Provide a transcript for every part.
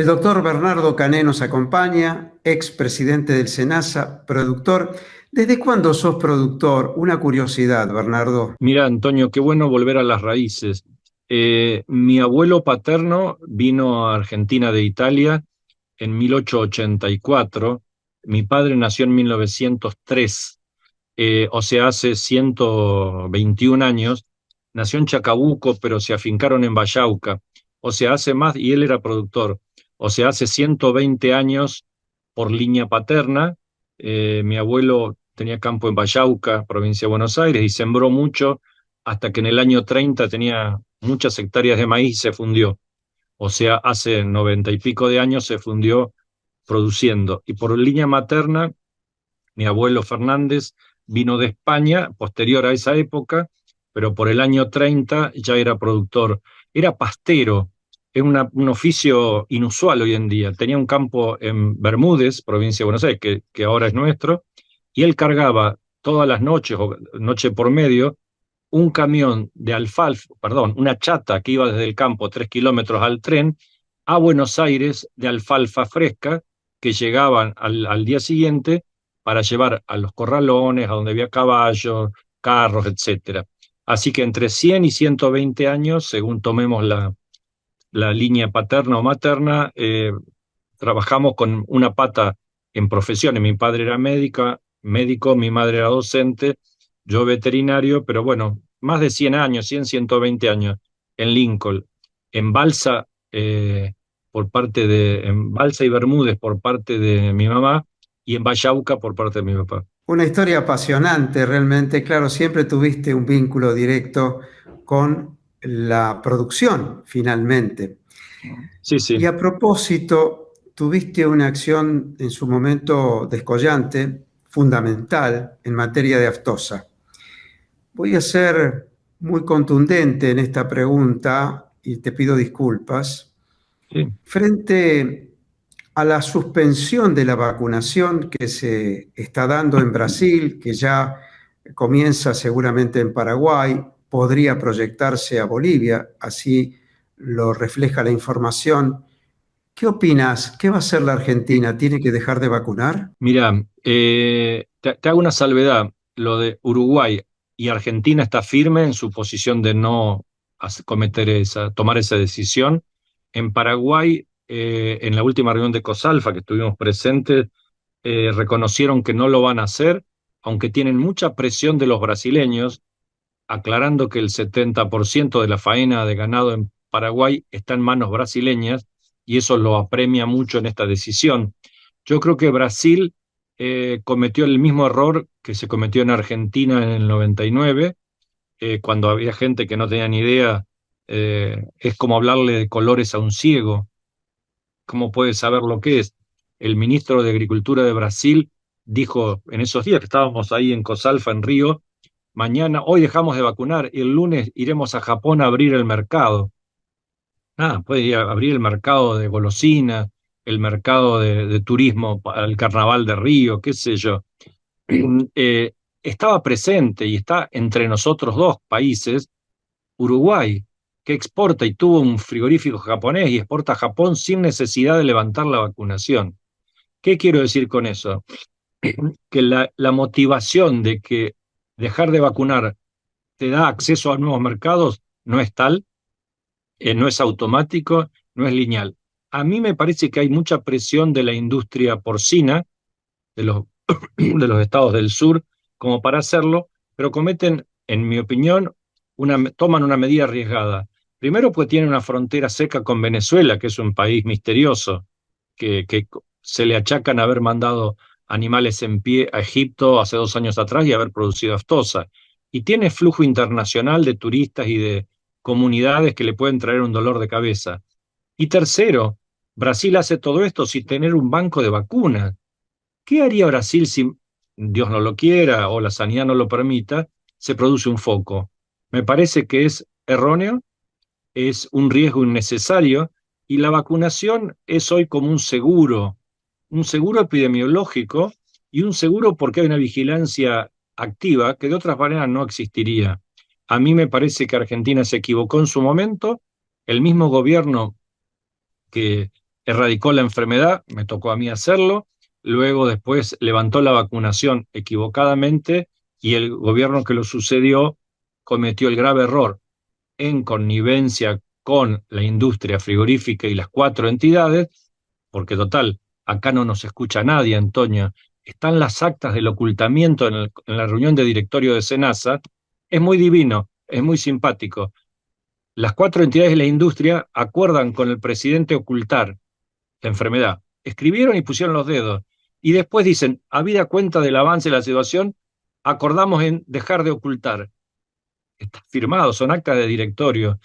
doctor Bernardo Cané nos acompaña, expresidente del SENASA, productor. ¿Desde cuándo sos productor? Una curiosidad, Bernardo. Mira, Antonio, qué bueno volver a las raíces. Mi abuelo paterno vino a Argentina de Italia en 1884. Mi padre nació en 1903, o sea, hace 121 años. Nació en Chacabuco, pero se afincaron en Vallauca. O sea, hace más, y él era productor. O sea, hace 120 años por línea paterna. Mi abuelo tenía campo en Vallauca, provincia de Buenos Aires, y sembró mucho hasta que en el año 30 tenía muchas hectáreas de maíz y se fundió. O sea, hace 90 y pico de años se fundió produciendo. Y por línea materna, mi abuelo Fernández vino de España, posterior a esa época, pero por el año 30 ya era productor. Era pastero, es un oficio inusual hoy en día. Tenía un campo en Bermúdez, provincia de Buenos Aires, que ahora es nuestro, y él cargaba todas las noches, o noche por medio, un camión de alfalfa, perdón, una chata que iba desde el campo 3 kilómetros al tren a Buenos Aires de alfalfa fresca que llegaban al día siguiente para llevar a los corralones, a donde había caballos, carros, etcétera. Así que entre 100 y 120 años, según tomemos la línea paterna o materna, trabajamos con una pata en profesiones. Mi padre era médico, mi madre era docente, yo veterinario, pero bueno, más de 100 años, 100, 120 años en Lincoln, en Balsa, en Balsa y Bermúdez por parte de mi mamá y en Vallauca por parte de mi papá. Una historia apasionante, realmente. Claro, siempre tuviste un vínculo directo con la producción, finalmente. Sí, Y sí. a propósito, tuviste una acción en su momento descollante, fundamental en materia de aftosa. Voy a ser muy contundente en esta pregunta y te pido disculpas. Sí. Frente a la suspensión de la vacunación que se está dando en Brasil, que ya comienza seguramente en Paraguay, podría proyectarse a Bolivia, así lo refleja la información. ¿Qué opinas? ¿Qué va a hacer la Argentina? ¿Tiene que dejar de vacunar? Mira, te hago una salvedad. Lo de Uruguay y Argentina está firme en su posición de no tomar esa decisión. En Paraguay, en la última reunión de COSALFA que estuvimos presentes, reconocieron que no lo van a hacer, aunque tienen mucha presión de los brasileños, aclarando que el 70% de la faena de ganado en Paraguay está en manos brasileñas y eso lo apremia mucho en esta decisión. Yo creo que Brasil cometió el mismo error que se cometió en Argentina en el 99, cuando había gente que no tenía ni idea. Es como hablarle de colores a un ciego. ¿Cómo puede saber lo que es? El ministro de Agricultura de Brasil dijo en esos días que estábamos ahí en Cosalfa, en Río, hoy dejamos de vacunar y el lunes iremos a Japón a abrir el mercado. Puede ir a abrir el mercado de golosinas, el mercado de turismo para el carnaval de Río, qué sé yo. Eh, Estaba presente y está entre nosotros dos países, Uruguay, que exporta y tuvo un frigorífico japonés y exporta a Japón sin necesidad de levantar la vacunación. ¿Qué quiero decir con eso? Que la motivación de que dejar de vacunar te da acceso a nuevos mercados no es tal, no es automático, no es lineal. A mí me parece que hay mucha presión de la industria porcina, de los, de los estados del sur, como para hacerlo, pero cometen, en mi opinión, toman una medida arriesgada. Primero, pues tienen una frontera seca con Venezuela, que es un país misterioso, que se le achacan haber mandado animales en pie a Egipto hace 2 años atrás y haber producido aftosa. Y tiene flujo internacional de turistas y de comunidades que le pueden traer un dolor de cabeza. Y tercero, Brasil hace todo esto sin tener un banco de vacunas. ¿Qué haría Brasil si Dios no lo quiera o la sanidad no lo permita, se produce un foco? Me parece que es erróneo, es un riesgo innecesario y la vacunación es hoy como un seguro epidemiológico y un seguro porque hay una vigilancia activa que de otras maneras no existiría. A mí me parece que Argentina se equivocó en su momento, el mismo gobierno que erradicó la enfermedad, me tocó a mí hacerlo, luego después levantó la vacunación equivocadamente y el gobierno que lo sucedió cometió el grave error en connivencia con la industria frigorífica y las cuatro entidades, porque total, acá no nos escucha nadie, Antonio, están las actas del ocultamiento en la reunión de directorio de SENASA, es muy divino, es muy simpático. Las cuatro entidades de la industria acuerdan con el presidente ocultar la enfermedad. Escribieron y pusieron los dedos. Y después dicen, habida cuenta del avance de la situación, acordamos en dejar de ocultar. Está firmado, son actas de directorio.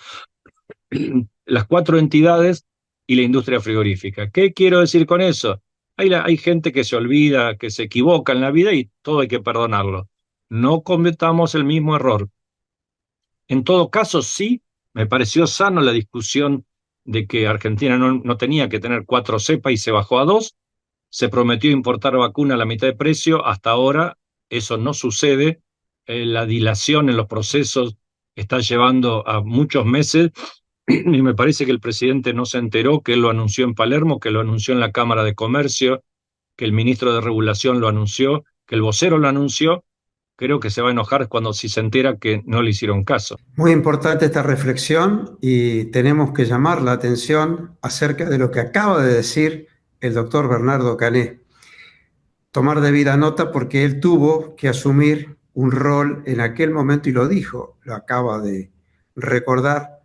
Las cuatro entidades y la industria frigorífica. ¿Qué quiero decir con eso? Hay gente que se olvida, que se equivoca en la vida y todo hay que perdonarlo. No cometamos el mismo error. En todo caso, sí, me pareció sano la discusión de que Argentina no tenía que tener cuatro cepas y se bajó a dos. Se prometió importar vacuna a la mitad de precio. Hasta ahora eso no sucede. La dilación en los procesos está llevando a muchos meses y me parece que el presidente no se enteró, que él lo anunció en Palermo, que lo anunció en la Cámara de Comercio, que el ministro de Regulación lo anunció, que el vocero lo anunció. Creo que se va a enojar cuando si se entera que no le hicieron caso. Muy importante esta reflexión y tenemos que llamar la atención acerca de lo que acaba de decir el doctor Bernardo Cané. Tomar debida nota porque él tuvo que asumir un rol en aquel momento y lo dijo, lo acaba de recordar,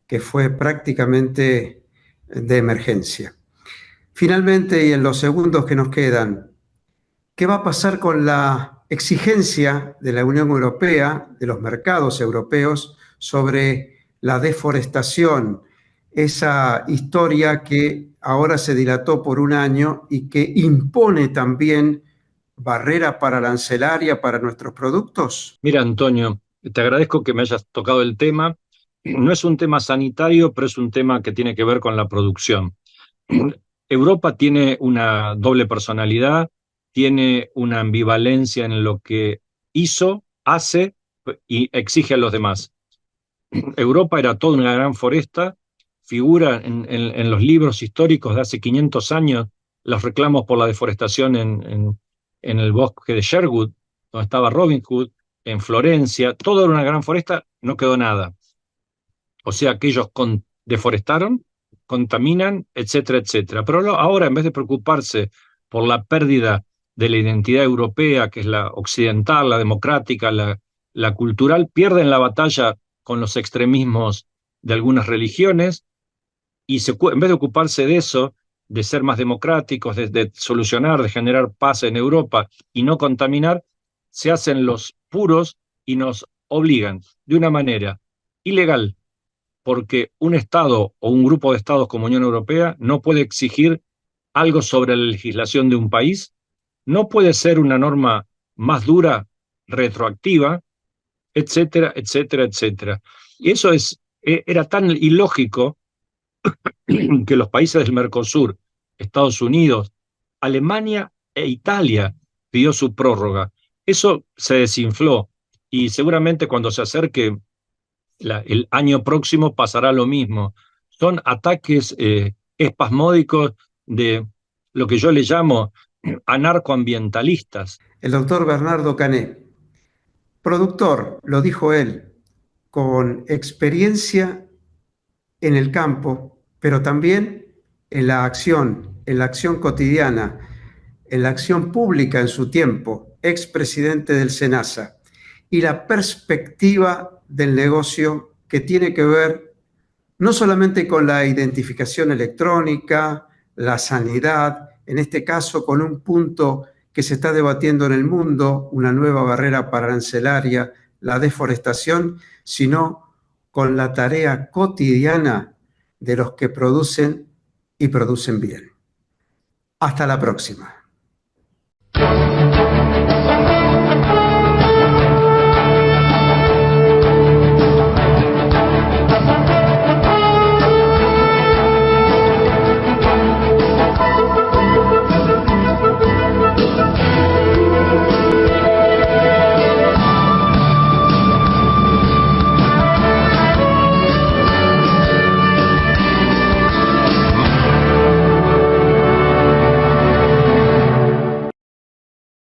que fue prácticamente de emergencia. Finalmente, y en los segundos que nos quedan, ¿qué va a pasar con la exigencia de la Unión Europea, de los mercados europeos, sobre la deforestación? Esa historia que ahora se dilató por un año y que impone también barrera para arancelaria para nuestros productos. Mira, Antonio, te agradezco que me hayas tocado el tema. No es un tema sanitario, pero es un tema que tiene que ver con la producción. Europa tiene una doble personalidad, tiene una ambivalencia en lo que hizo, hace y exige a los demás. Europa era toda una gran foresta, figura en los libros históricos de hace 500 años los reclamos por la deforestación en el bosque de Sherwood, donde estaba Robin Hood, en Florencia, todo era una gran foresta, no quedó nada. O sea que ellos deforestaron, contaminan, etcétera, etcétera. Pero ahora, en vez de preocuparse por la pérdida de la identidad europea, que es la occidental, la democrática, la cultural, pierden la batalla con los extremismos de algunas religiones y en vez de ocuparse de eso, de ser más democráticos, de solucionar, de generar paz en Europa y no contaminar, se hacen los puros y nos obligan de una manera ilegal, porque un Estado o un grupo de Estados como Unión Europea no puede exigir algo sobre la legislación de un país, no puede ser una norma más dura, retroactiva, etcétera, etcétera, etcétera. Y eso era tan ilógico que los países del Mercosur, Estados Unidos, Alemania e Italia pidió su prórroga. Eso se desinfló y seguramente cuando se acerque el año próximo pasará lo mismo. Son ataques espasmódicos de lo que yo le llamo anarcoambientalistas. El doctor Bernardo Cané, productor, lo dijo él, con experiencia en el campo, pero también en la acción cotidiana, en la acción pública en su tiempo, expresidente del SENASA, y la perspectiva del negocio que tiene que ver no solamente con la identificación electrónica, la sanidad, en este caso con un punto que se está debatiendo en el mundo, una nueva barrera arancelaria, la deforestación, sino con la tarea cotidiana de los que producen y producen bien. Hasta la próxima.